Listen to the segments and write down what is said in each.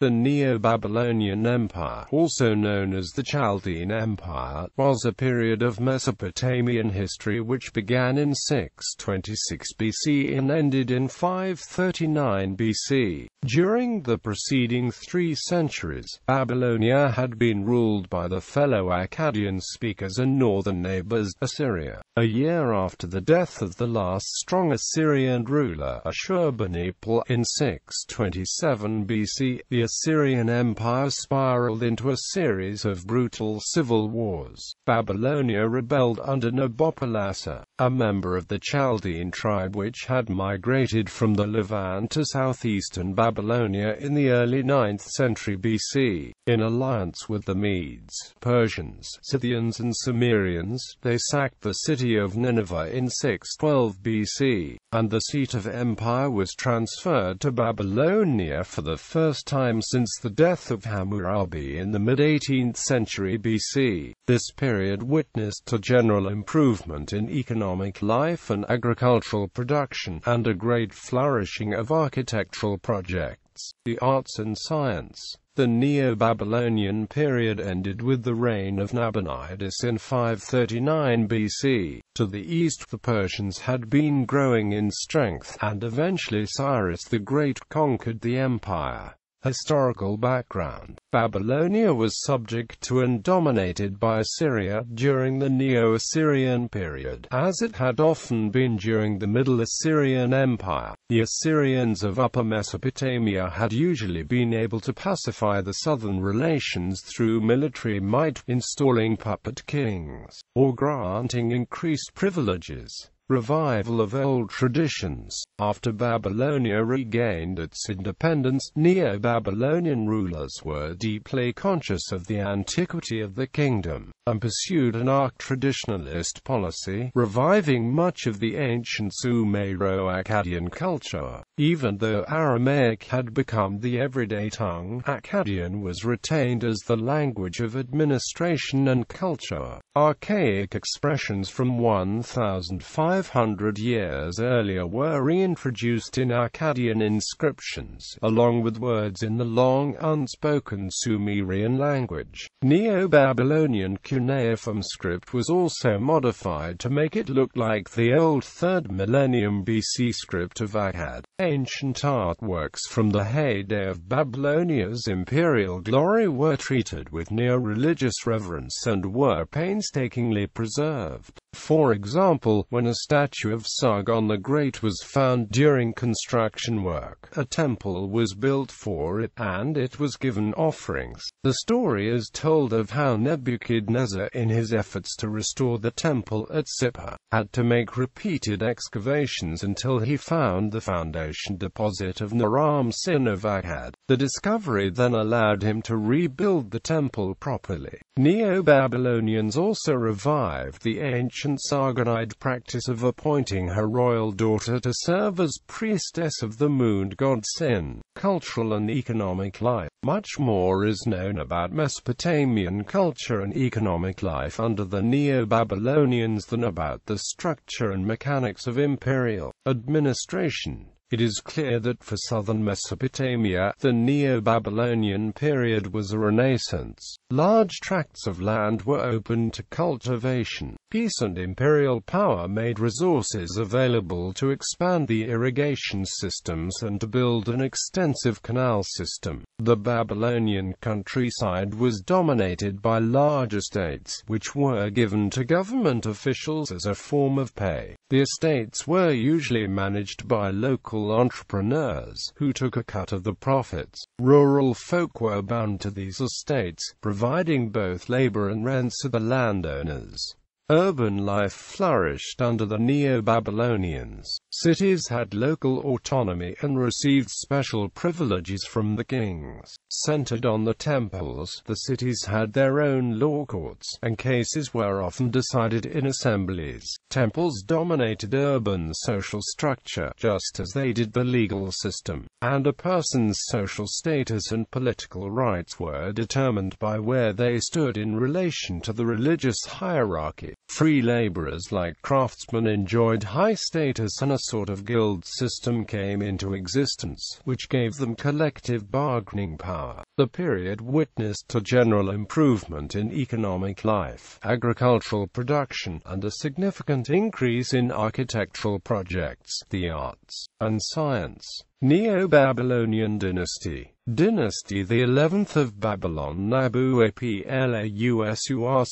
The Neo-Babylonian Empire, also known as the Chaldean Empire, was a period of Mesopotamian history which began in 626 BC and ended in 539 BC. During the preceding 3 centuries, Babylonia had been ruled by the fellow Akkadian speakers and northern neighbours, Assyria. A year after the death of the last strong Assyrian ruler, Assurbanipal, in 627 BC, the Assyrian Empire spiraled into a series of brutal civil wars. Babylonia rebelled under Nabopolassar, a member of the Chaldean tribe which had migrated from the Levant to southeastern Babylonia in the early 9th century BC. In alliance with the Medes, Persians, Scythians and Cimmerians, they sacked the city of Nineveh in 612 BC, and the seat of empire was transferred to Babylonia for the first time since the death of Hammurabi in the mid-18th century BC. This period witnessed a general improvement in economic life and agricultural production, and a great flourishing of architectural projects, the arts and science. The Neo-Babylonian period ended with the reign of Nabonidus in 539 BC. To the east the Persians had been growing in strength, and eventually Cyrus the Great conquered the empire. Historical background: Babylonia was subject to and dominated by Assyria during the Neo-Assyrian period, as it had often been during the Middle Assyrian Empire. The Assyrians of Upper Mesopotamia had usually been able to pacify the southern relations through military might, installing puppet kings, or granting increased privileges. Revival of old traditions. After Babylonia regained its independence, Neo-Babylonian rulers were deeply conscious of the antiquity of the kingdom, and pursued an arch-traditionalist policy, reviving much of the ancient Sumero-Akkadian culture. Even though Aramaic had become the everyday tongue, Akkadian was retained as the language of administration and culture. Archaic expressions from 1,500 years earlier were reintroduced in Akkadian inscriptions, along with words in the long unspoken Sumerian language. Neo-Babylonian cuneiform script was also modified to make it look like the old 3rd millennium BC script of Akkad. Ancient artworks from the heyday of Babylonia's imperial glory were treated with near-religious reverence and were painstakingly preserved. For example, when a statue of Sargon the Great was found during construction work, a temple was built for it, and it was given offerings. The story is told of how Nebuchadnezzar, in his efforts to restore the temple at Sippar, had to make repeated excavations until he found the foundation deposit of Naram sin of Akkad. The discovery then allowed him to rebuild the temple properly. Neo-Babylonians also revived the ancient Sargonide practice of appointing her royal daughter to serve as priestess of the moon god Sin. Cultural and economic life. Much more is known about Mesopotamian culture and economic life under the Neo-Babylonians than about the structure and mechanics of imperial administration. It is clear that for southern Mesopotamia, the Neo-Babylonian period was a renaissance. Large tracts of land were open to cultivation. Peace and imperial power made resources available to expand the irrigation systems and to build an extensive canal system. The Babylonian countryside was dominated by large estates, which were given to government officials as a form of pay. The estates were usually managed by local entrepreneurs, who took a cut of the profits. Rural folk were bound to these estates, providing both labor and rents to the landowners. Urban life flourished under the Neo-Babylonians. Cities had local autonomy and received special privileges from the kings. Centered on the temples, the cities had their own law courts, and cases were often decided in assemblies. Temples dominated urban social structure, just as they did the legal system, and a person's social status and political rights were determined by where they stood in relation to the religious hierarchy. Free laborers like craftsmen enjoyed high status, and a sort of guild system came into existence, which gave them collective bargaining power. The period witnessed a general improvement in economic life, agricultural production, and a significant increase in architectural projects, the arts, and science. Neo-Babylonian dynasty. Dynasty the 11th of Babylon, Nabopolassar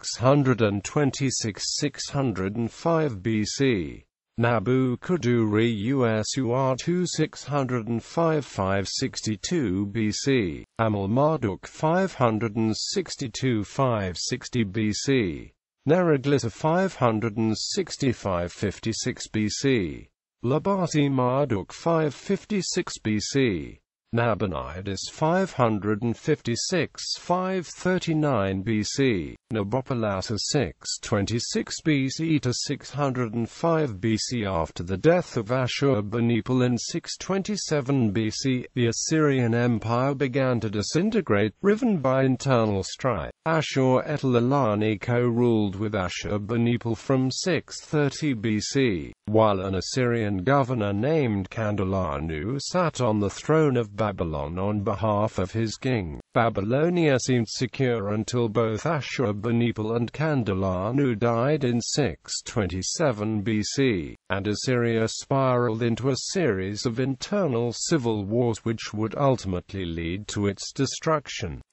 626–605 BC. Nabopolassar 605–562 BC. Amel-Marduk 562–560 BC. Neriglissar 565–56 BC. Labati-Marduk 556 BC. Nabonidus 556–539 BC. Nabopolassar 626 BC to 605 BC. After the death of Assurbanipal in 627 BC, the Assyrian Empire began to disintegrate, driven by internal strife. Assur-Etil-Ilani co-ruled with Assurbanipal from 630 BC, while an Assyrian governor named Kandalanu sat on the throne of Babylon on behalf of his king. Babylonia seemed secure until both Assurbanipal and Kandalanu died in 627 BC, and Assyria spiraled into a series of internal civil wars which would ultimately lead to its destruction.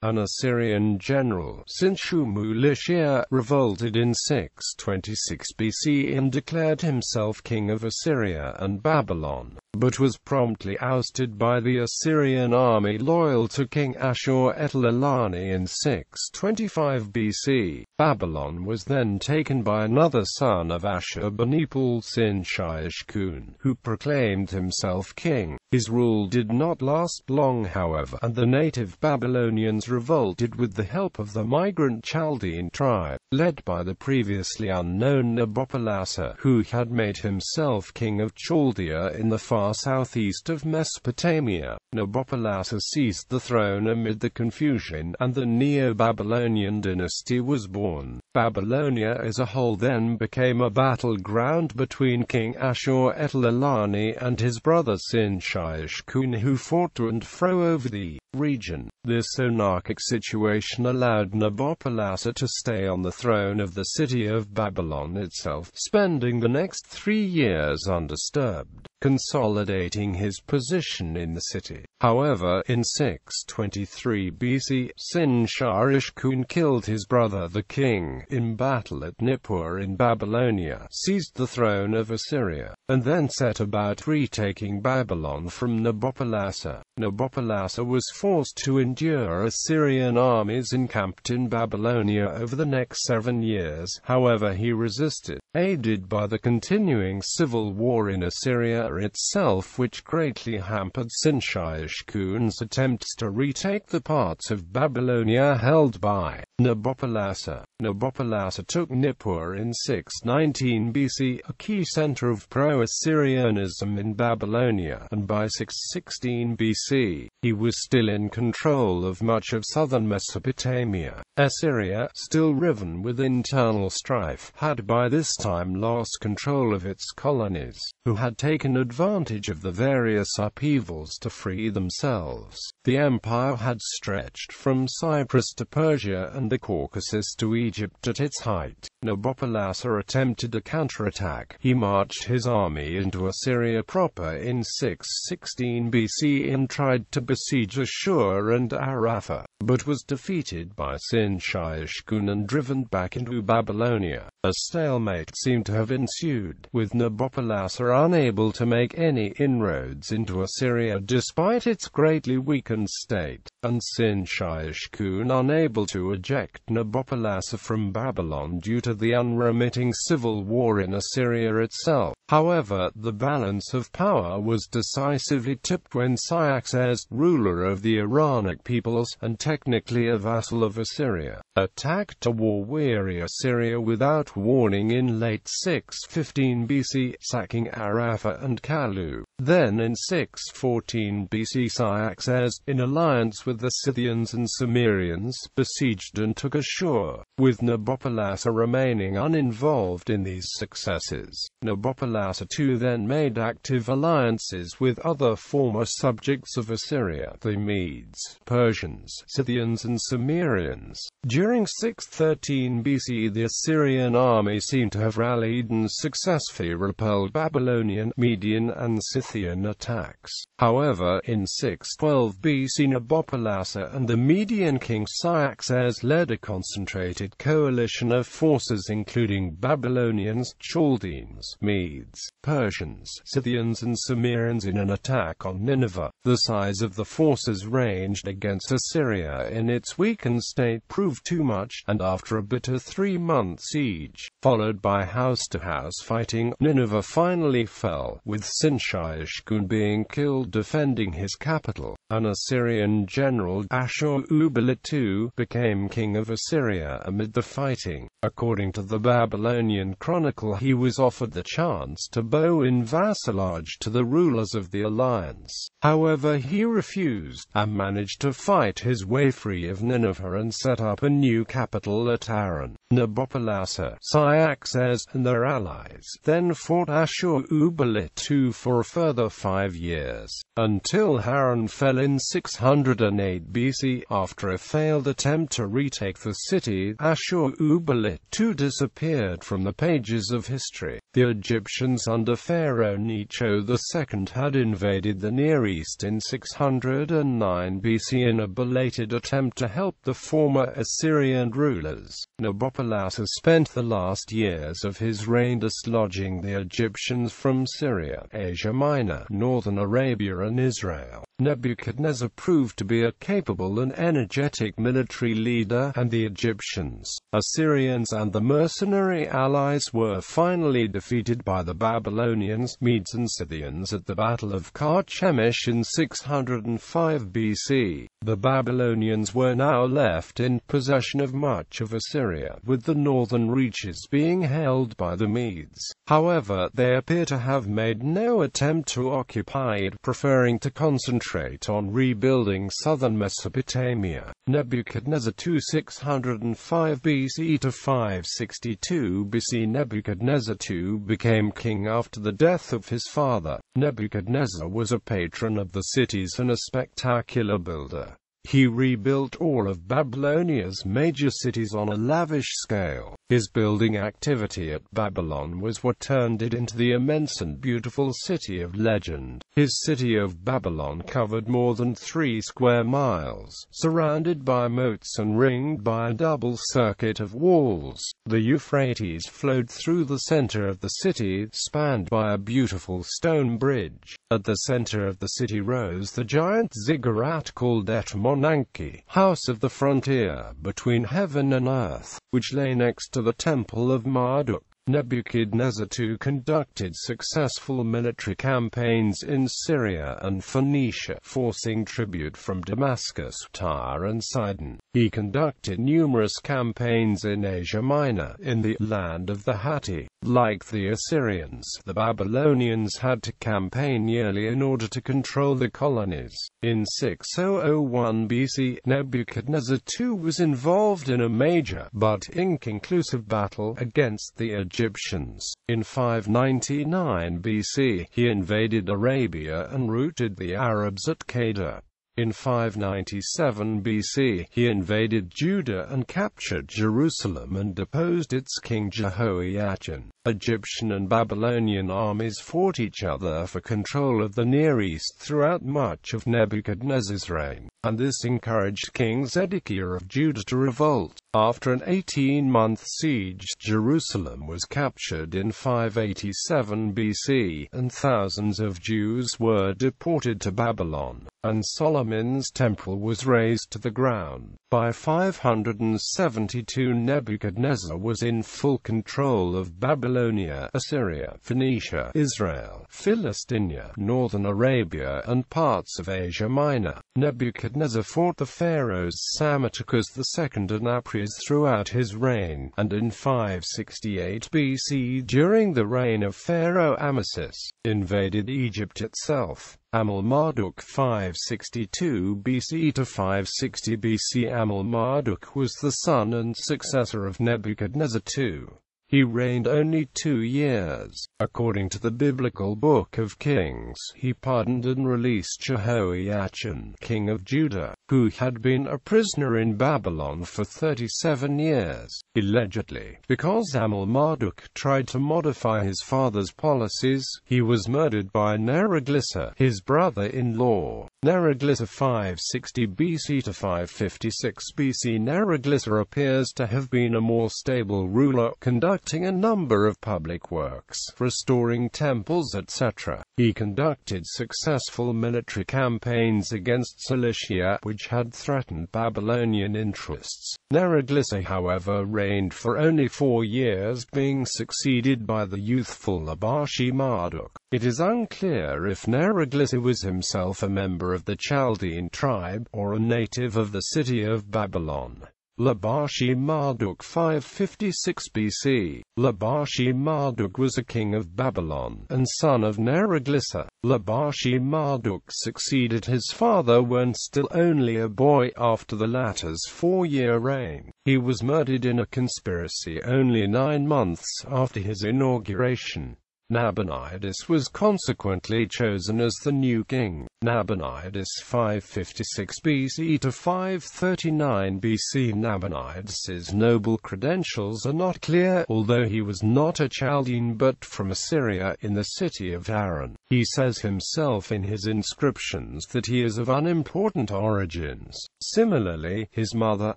An Assyrian general, Sinshu-Mulishiya, revolted in 626 BC and declared himself king of Assyria and Babylon, but was promptly ousted by the Assyrian army loyal to King Assur-Etil-Ilani in 625 BC. Babylon was then taken by another son of Assurbanipal, Sin-Shai-Ishkun, who proclaimed himself king. His rule did not last long, however, and the native Babylonians revolted with the help of the migrant Chaldean tribe, led by the previously unknown Nabopolassar, who had made himself king of Chaldea in the far southeast of Mesopotamia. Nabopolassar seized the throne amid the confusion, and the Neo-Babylonian dynasty was born. Babylonia as a whole then became a battleground between King Assur-Etil-Ilani and his brother Sin-Shai-Ishkun, who fought to and fro over the region. This anarchic situation allowed Nabopolassar to stay on the throne of the city of Babylon itself, spending the next 3 years undisturbed, consolidating his position in the city. However, in 623 BC, Sin-Shai-Ishkun killed his brother the king in battle at Nippur in Babylonia, seized the throne of Assyria, and then set about retaking Babylon from Nabopolassar. Nabopolassar was forced to endure Assyrian armies encamped in Babylonia over the next 7 years. However, he resisted, aided by the continuing civil war in Assyria itself, which greatly hampered Sin-Shai-Ishkun's attempts to retake the parts of Babylonia held by Nabopolassar. Nabopolassar took Nippur in 619 BC, a key center of pro-Assyrianism in Babylonia, and by 616 BC, he was still in control of much of southern Mesopotamia. Assyria, still riven with internal strife, had by this time lost control of its colonies, who had taken advantage of the various upheavals to free themselves. The empire had stretched from Cyprus to Persia and the Caucasus to Egypt at its height. Nabopolassar attempted a counterattack. He marched his army into Assyria proper in 616 BC and tried to besiege Ashur and Arapha, but was defeated by Sin-Shai-Ishkun and driven back into Babylonia. A stalemate seemed to have ensued, with Nabopolassar unable to make any inroads into Assyria despite its greatly weakened state, and Sin-Shai-Ishkun unable to eject Nabopolassar from Babylon due to the unremitting civil war in Assyria itself. However, the balance of power was decisively tipped when Cyaxares, ruler of the Iranic peoples, and technically a vassal of Assyria, attacked a war-weary Assyria without warning in late 615 BC, sacking Arapha and Kalu. Then in 614 BC Cyaxares, in alliance with the Scythians and Cimmerians, besieged and took Assur, with Nabopolassar remaining uninvolved in these successes. Nabopolassar II then made active alliances with other former subjects of Assyria, the Medes, Persians, Scythians and Cimmerians. During 613 BC the Assyrian army seemed to have rallied and successfully repelled Babylonian, Median and Scythian attacks. However, in 612 BC Nabopolassar and the Median king Cyaxares led a concentrated coalition of forces including Babylonians, Chaldeans, Medes, Persians, Scythians and Cimmerians in an attack on Nineveh. The size of the forces ranged against Assyria in its weakened state proved too much, and after a bitter 3-month siege, followed by house-to-house fighting, Nineveh finally fell, with Sin-Shai-Ishkun being killed defending his capital. An Assyrian general, Assurbanipal, became king of Assyria amid the fighting. According to the Babylonian Chronicle, he was offered the chance to bow in vassalage to the rulers of the alliance. However, he refused, and managed to fight his way free of Nineveh and set up a new capital at Haran. Nabopolassar, Cyaxares, and their allies then fought Assurbanipal for a further 5 years, until Haran fell in 608 BC. After a failed attempt to retake the city, Assurbanipal disappeared from the pages of history. The Egyptians under Pharaoh Necho II had invaded the Near East in 609 BC in a belated attempt to help the former Assyrian rulers. Nabopolassar spent the last years of his reign dislodging the Egyptians from Syria, Asia Minor, northern Arabia and Israel. Nebuchadnezzar proved to be a capable and energetic military leader, and the Egyptians, Assyrians and the mercenary allies were finally defeated by the Babylonians, Medes and Scythians at the Battle of Carchemish in 605 BC. The Babylonians were now left in possession of much of Assyria, with the northern reaches being held by the Medes. However, they appear to have made no attempt to occupy it, preferring to concentrate on rebuilding southern Mesopotamia. Nebuchadnezzar II 605 BC to 562 BC. Nebuchadnezzar II became king after the death of his father. Nebuchadnezzar was a patron of the cities and a spectacular builder. He rebuilt all of Babylonia's major cities on a lavish scale. His building activity at Babylon was what turned it into the immense and beautiful city of legend. His city of Babylon covered more than 3 square miles, surrounded by moats and ringed by a double circuit of walls. The Euphrates flowed through the center of the city, spanned by a beautiful stone bridge. At the center of the city rose the giant ziggurat called Tai-moi-akaun-puis, House of the Frontier between heaven and earth, which lay next to the Temple of Marduk. Nebuchadnezzar II conducted successful military campaigns in Syria and Phoenicia, forcing tribute from Damascus, Tyre and Sidon. He conducted numerous campaigns in Asia Minor, in the land of the Hatti. Like the Assyrians, the Babylonians had to campaign yearly in order to control the colonies. In 6001 BC, Nebuchadnezzar II was involved in a major, but inconclusive battle against the Egyptians. In 599 BC, he invaded Arabia and routed the Arabs at Kedar. In 597 BC, he invaded Judah and captured Jerusalem and deposed its king Jehoiachin. Egyptian and Babylonian armies fought each other for control of the Near East throughout much of Nebuchadnezzar's reign, and this encouraged King Zedekiah of Judah to revolt. After an 18-month siege, Jerusalem was captured in 587 BC, and thousands of Jews were deported to Babylon, and Solomon's temple was razed to the ground. By 572, Nebuchadnezzar was in full control of Babylonia, Assyria, Phoenicia, Israel, Philistia, northern Arabia, and parts of Asia Minor. Nebuchadnezzar fought the pharaohs Psammetichus II and Apries throughout his reign, and in 568 BC, during the reign of Pharaoh Amasis, invaded Egypt itself. Amel-Marduk 562 BC to 560 BC. Amel-Marduk was the son and successor of Nebuchadnezzar II. He reigned only 2 years. According to the biblical Book of Kings, he pardoned and released Jehoiachin, king of Judah, who had been a prisoner in Babylon for 37 years, allegedly. Because Amel-Marduk tried to modify his father's policies, he was murdered by Neriglissar, his brother-in-law. Neriglissar 560 BC to 556 BC. Neriglissar appears to have been a more stable ruler, conducting a number of public works, restoring temples, etc. He conducted successful military campaigns against Cilicia, which had threatened Babylonian interests. Neriglissar, however, reigned for only 4 years, being succeeded by the youthful Nabashi-Marduk. It is unclear if Neriglissar was himself a member of the Chaldean tribe, or a native of the city of Babylon. Nabashi-Marduk 556 BC. Nabashi-Marduk was a king of Babylon, and son of Neriglissar. Nabashi-Marduk succeeded his father when still only a boy after the latter's 4-year reign. He was murdered in a conspiracy only 9 months after his inauguration. Nabonidus was consequently chosen as the new king. Nabonidus 556 BC to 539 BC. Nabonidus's noble credentials are not clear, although he was not a Chaldean but from Assyria in the city of Haran. He says himself in his inscriptions that he is of unimportant origins. Similarly, his mother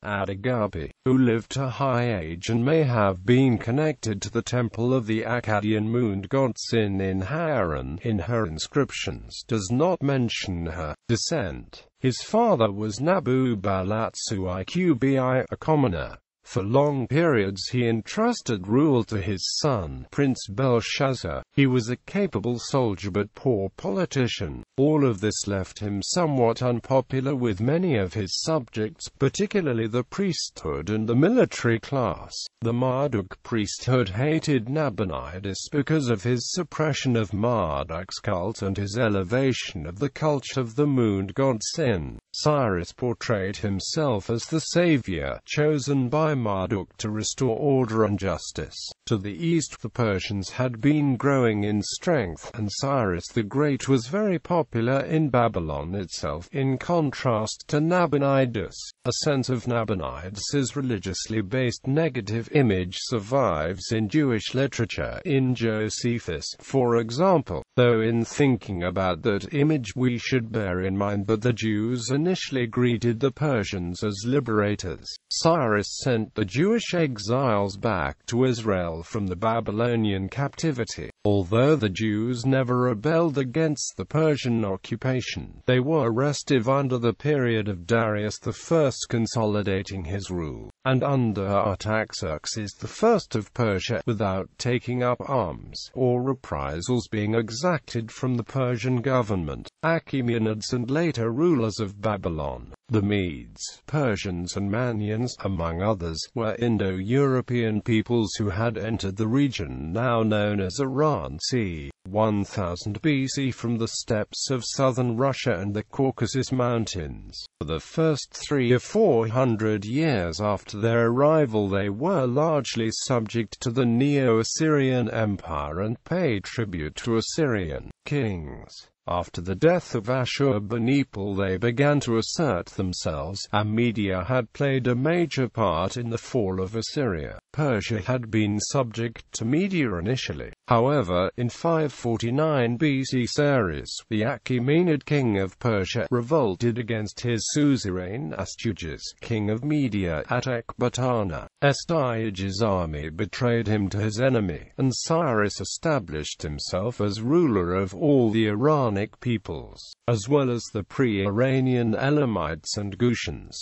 Adagapi, who lived to high age and may have been connected to the temple of the Akkadian moon god Sin in Haran, in her inscriptions does not mention her descent. His father was Nabopolassar, a commoner. For long periods he entrusted rule to his son, Prince Belshazzar. He was a capable soldier but poor politician. All of this left him somewhat unpopular with many of his subjects, particularly the priesthood and the military class. The Marduk priesthood hated Nabonidus because of his suppression of Marduk's cult and his elevation of the cult of the moon god Sin. Cyrus portrayed himself as the savior, chosen by Marduk to restore order and justice. To the east the Persians had been growing in strength, and Cyrus the Great was very popular in Babylon itself, in contrast to Nabonidus. A sense of Nabonidus's religiously based negative image survives in Jewish literature, in Josephus, for example, though in thinking about that image we should bear in mind that the Jews initially greeted the Persians as liberators. Cyrus sent the Jewish exiles back to Israel from the Babylonian captivity. Although the Jews never rebelled against the Persian occupation, they were restive under the period of Darius I consolidating his rule, and under Artaxerxes I of Persia, without taking up arms, or reprisals being exacted from the Persian government. Achaemenids and later rulers of Babylon, the Medes, Persians and Manians, among others, were Indo-European peoples who had entered the region now known as Iran c. 1000 BC from the steppes of southern Russia and the Caucasus Mountains. For the first 300 or 400 years after their arrival they were largely subject to the Neo-Assyrian Empire and paid tribute to Assyrian kings. After the death of Assurbanipal they began to assert themselves. Media had played a major part in the fall of Assyria. Persia had been subject to Media initially, However, in 549 BC Cyrus, the Achaemenid king of Persia, revolted against his suzerain Astyages, king of Media, at Ecbatana. Astyages' army betrayed him to his enemy, and Cyrus established himself as ruler of all the Iranic peoples, as well as the pre-Iranian Elamites and Gutians.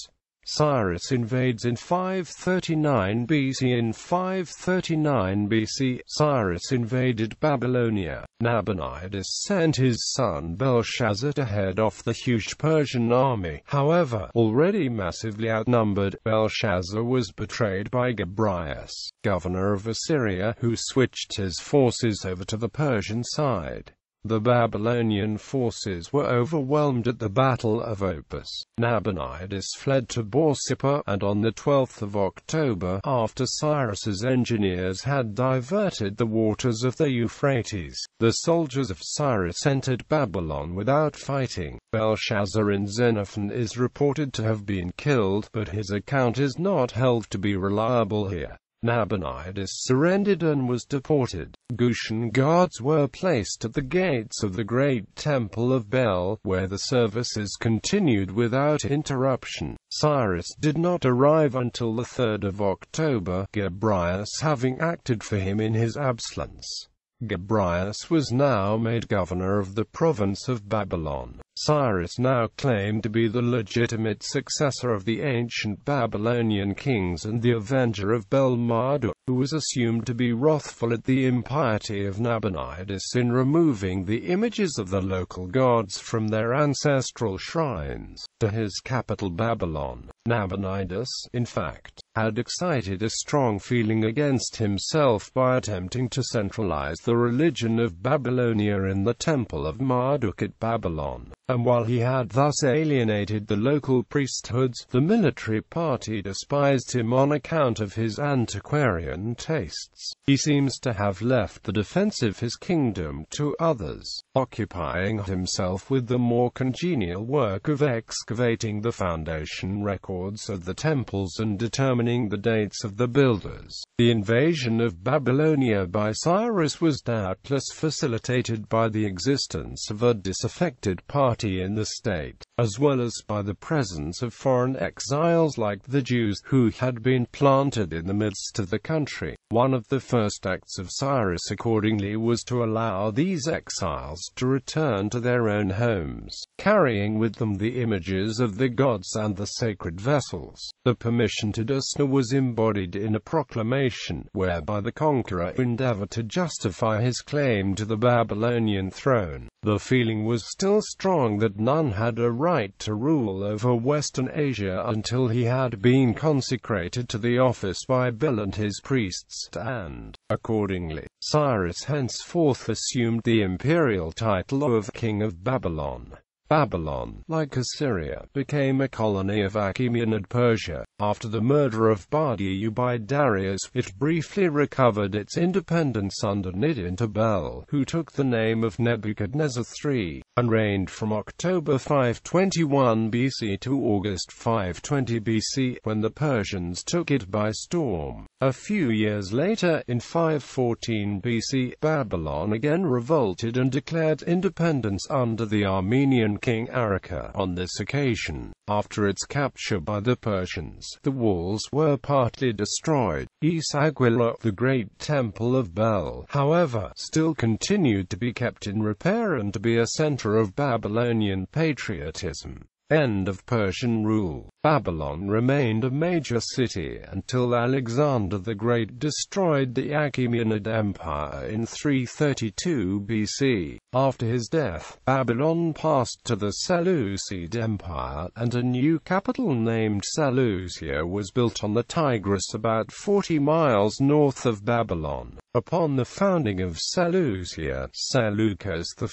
Cyrus invades in 539 BC. In 539 BC, Cyrus invaded Babylonia. Nabonidus sent his son Belshazzar to head off the huge Persian army. However, already massively outnumbered, Belshazzar was betrayed by Gobryas, governor of Assyria, who switched his forces over to the Persian side. The Babylonian forces were overwhelmed at the Battle of Opis. Nabonidus fled to Borsippa, and on the 12th of October, after Cyrus's engineers had diverted the waters of the Euphrates, the soldiers of Cyrus entered Babylon without fighting. Belshazzar in Xenophon is reported to have been killed, but his account is not held to be reliable here. Nabonidus surrendered and was deported. Gutian guards were placed at the gates of the great temple of Bel, where the services continued without interruption. Cyrus did not arrive until the 3rd of October, Gobryas having acted for him in his absence. Gobryas was now made governor of the province of Babylon. Cyrus now claimed to be the legitimate successor of the ancient Babylonian kings and the avenger of Bel-Marduk, who was assumed to be wrathful at the impiety of Nabonidus in removing the images of the local gods from their ancestral shrines to his capital Babylon. Nabonidus, in fact, had excited a strong feeling against himself by attempting to centralize the religion of Babylonia in the temple of Marduk at Babylon. And while he had thus alienated the local priesthoods, the military party despised him on account of his antiquarian tastes. He seems to have left the defense of his kingdom to others, occupying himself with the more congenial work of excavating the foundation records of the temples and determining the dates of the builders. The invasion of Babylonia by Cyrus was doubtless facilitated by the existence of a disaffected party in the state, as well as by the presence of foreign exiles like the Jews, who had been planted in the midst of the country. One of the first acts of Cyrus accordingly was to allow these exiles to return to their own homes, carrying with them the images of the gods and the sacred vessels. The permission to do so was embodied in a proclamation, whereby the conqueror endeavored to justify his claim to the Babylonian throne. The feeling was still strong that none had a right to rule over Western Asia until he had been consecrated to the office by Bel and his priests, and, accordingly, Cyrus henceforth assumed the imperial title of King of Babylon. Babylon, like Assyria, became a colony of Achaemenid Persia. After the murder of Badu by Darius, it briefly recovered its independence under Nidintabel, who took the name of Nebuchadnezzar III, and reigned from October 521 BC to August 520 BC, when the Persians took it by storm. A few years later, in 514 BC, Babylon again revolted and declared independence under the Armenian king Araka. On this occasion, after its capture by the Persians, the walls were partly destroyed. Ės-Aguila, the great temple of Bel, however, still continued to be kept in repair and to be a center of Babylonian patriotism. End of Persian rule. Babylon remained a major city until Alexander the Great destroyed the Achaemenid Empire in 332 BC. After his death, Babylon passed to the Seleucid Empire, and a new capital named Seleucia was built on the Tigris about 40 miles north of Babylon. Upon the founding of Seleucia, Seleucus I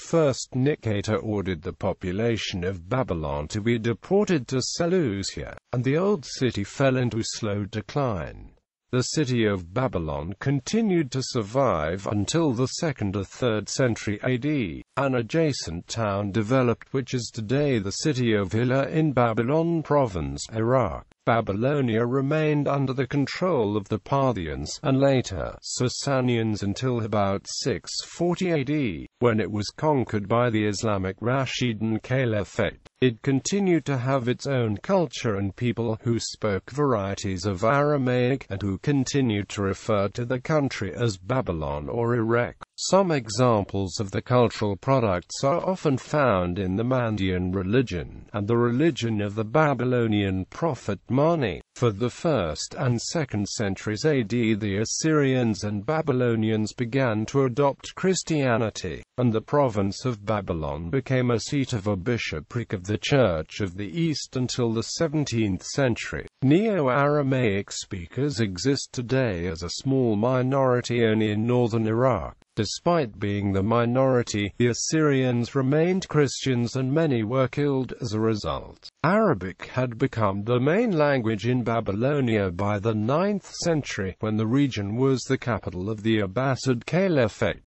Nicator ordered the population of Babylon to be deported to Seleucia, and the old city fell into slow decline. The city of Babylon continued to survive until the 2nd or 3rd century AD. An adjacent town developed which is today the city of Hilla in Babylon province, Iraq. Babylonia remained under the control of the Parthians, and later Sasanians until about 640 AD, when it was conquered by the Islamic Rashidun Caliphate. It continued to have its own culture and people who spoke varieties of Aramaic, and who continued to refer to the country as Babylon or Iraq. Some examples of the cultural products are often found in the Mandean religion, and the religion of the Babylonian prophet Mani. For the 1st and 2nd centuries AD, the Assyrians and Babylonians began to adopt Christianity, and the province of Babylon became a seat of a bishopric of the Church of the East until the 17th century. Neo-Aramaic speakers exist today as a small minority only in northern Iraq. Despite being the minority, the Assyrians remained Christians and many were killed as a result. Arabic had become the main language in Babylonia by the 9th century, when the region was the capital of the Abbasid Caliphate.